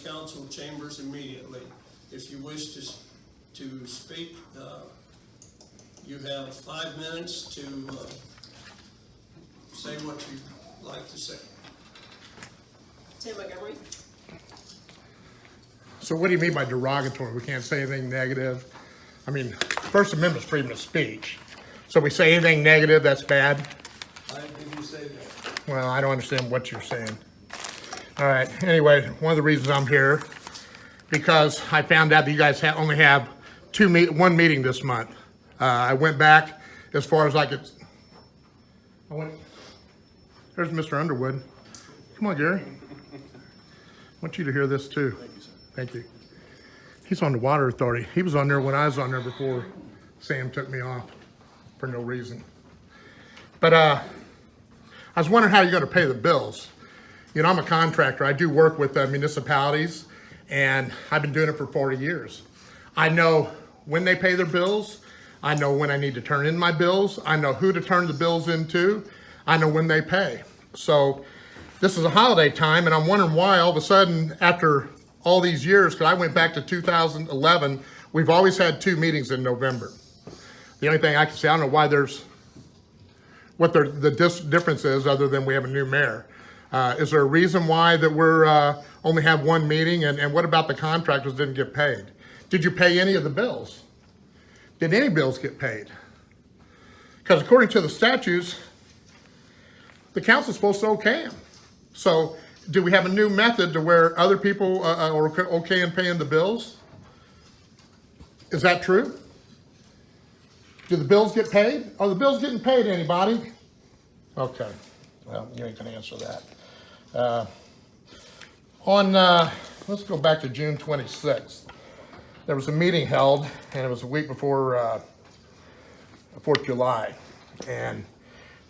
council chambers immediately. If you wish to speak, you have 5 minutes to say what you'd like to say. Tim Montgomery. So what do you mean by derogatory? We can't say anything negative. I mean, First Amendment's freedom of speech. So we say anything negative, that's bad? I didn't say that. Well, I don't understand what you're saying. All right, anyway, one of the reasons I'm here, because I found out that you guys only have one meeting this month. I went back as far as I could. There's Mr. Underwood. Come on, Gary. I want you to hear this too. Thank you, sir. Thank you. He's on the Water Authority. He was on there when I was on there before Sam took me off for no reason. But I was wondering how you're going to pay the bills. You know, I'm a contractor. I do work with municipalities, and I've been doing it for 40 years. I know when they pay their bills. I know when I need to turn in my bills. I know who to turn the bills into. I know when they pay. So this is a holiday time, and I'm wondering why all of a sudden, after all these years, because I went back to 2011, we've always had 2 meetings in November. The only thing I can say, I don't know why what the difference is other than we have a new mayor. Is there a reason why that we're only have 1 meeting? And what about the contractors didn't get paid? Did you pay any of the bills? Did any bills get paid? Because according to the statutes, the council's supposed to okay them. So do we have a new method to where other people are okay in paying the bills? Is that true? Do the bills get paid? Are the bills getting paid, anybody? Okay, well, you ain't gonna answer that. Let's go back to June 26th. There was a meeting held, and it was a week before 4th of July. And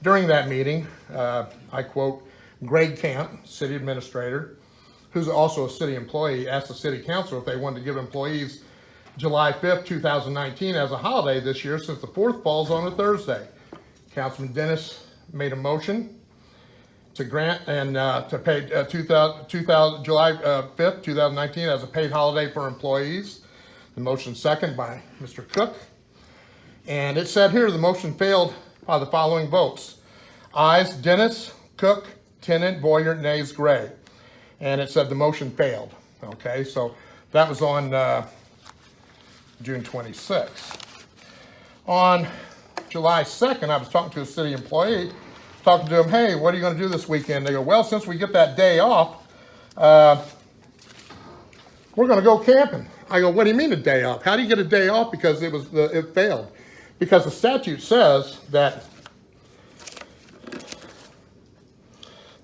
during that meeting, I quote, Greg Camp, city administrator, who's also a city employee, asked the city council if they wanted to give employees July 5th, 2019 as a holiday this year since the 4th falls on a Thursday. Councilman Dennis made a motion to grant and to pay July 5th, 2019 as a paid holiday for employees. The motion second by Mr. Cook. And it said here the motion failed by the following votes. Ayes, Dennis, Cook, Tennant, Boyer, nays, Gray. And it said the motion failed. Okay, so that was on June 26th. On July 2nd, I was talking to a city employee, talking to him, hey, what are you going to do this weekend? They go, well, since we get that day off, we're going to go camping. I go, what do you mean a day off? How do you get a day off? Because it failed. Because the statute says that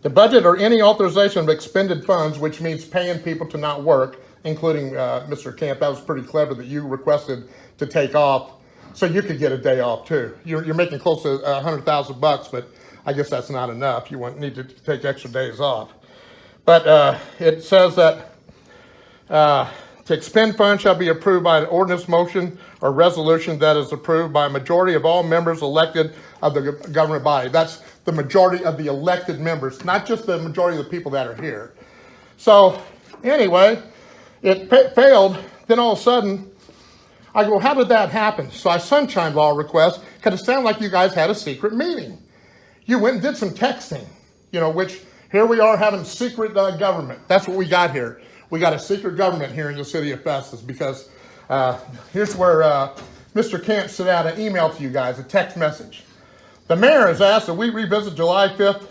the budget or any authorization of expended funds, which means paying people to not work, including Mr. Camp, that was pretty clever that you requested to take off so you could get a day off too. You're making close to $100,000, but I guess that's not enough. You need to take extra days off. But it says that to expend funds shall be approved by an ordinance motion or resolution that is approved by a majority of all members elected of the government body. That's the majority of the elected members, not just the majority of the people that are here. So anyway, it failed. Then all of a sudden, I go, how did that happen? So I sunshine law request, because it sounded like you guys had a secret meeting. You went and did some texting, which here we are having secret government. That's what we got here. We got a secret government here in the city of Festus because here's where Mr. Camp sent out an email to you guys, a text message. The mayor has asked that we revisit July 5th,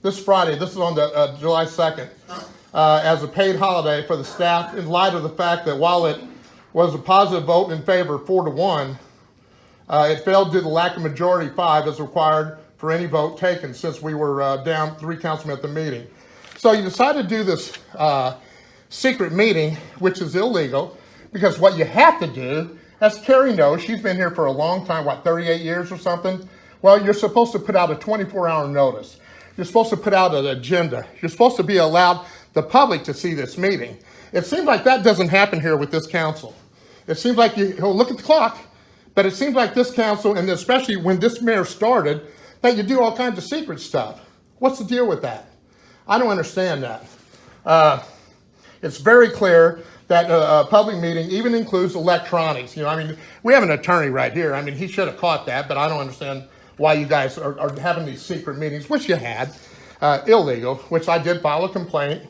this Friday, this is on the July 2nd, as a paid holiday for the staff in light of the fact that while it was a positive vote in favor 4-1, it failed due to the lack of majority 5 as required for any vote taken since we were down 3 councilmen at the meeting. So you decided to do this secret meeting, which is illegal, because what you have to do, as Carrie knows, she's been here for a long time, 38 years or something? Well, you're supposed to put out a 24-hour notice. You're supposed to put out an agenda. You're supposed to be allowed the public to see this meeting. It seems like that doesn't happen here with this council. It seems like look at the clock, but it seems like this council, and especially when this mayor started, that you do all kinds of secret stuff. What's the deal with that? I don't understand that. It's very clear that a public meeting even includes electronics. You know, I mean, we have an attorney right here. I mean, he should have caught that, but I don't understand why you guys are having these secret meetings, which you had, illegal, which I did file a complaint.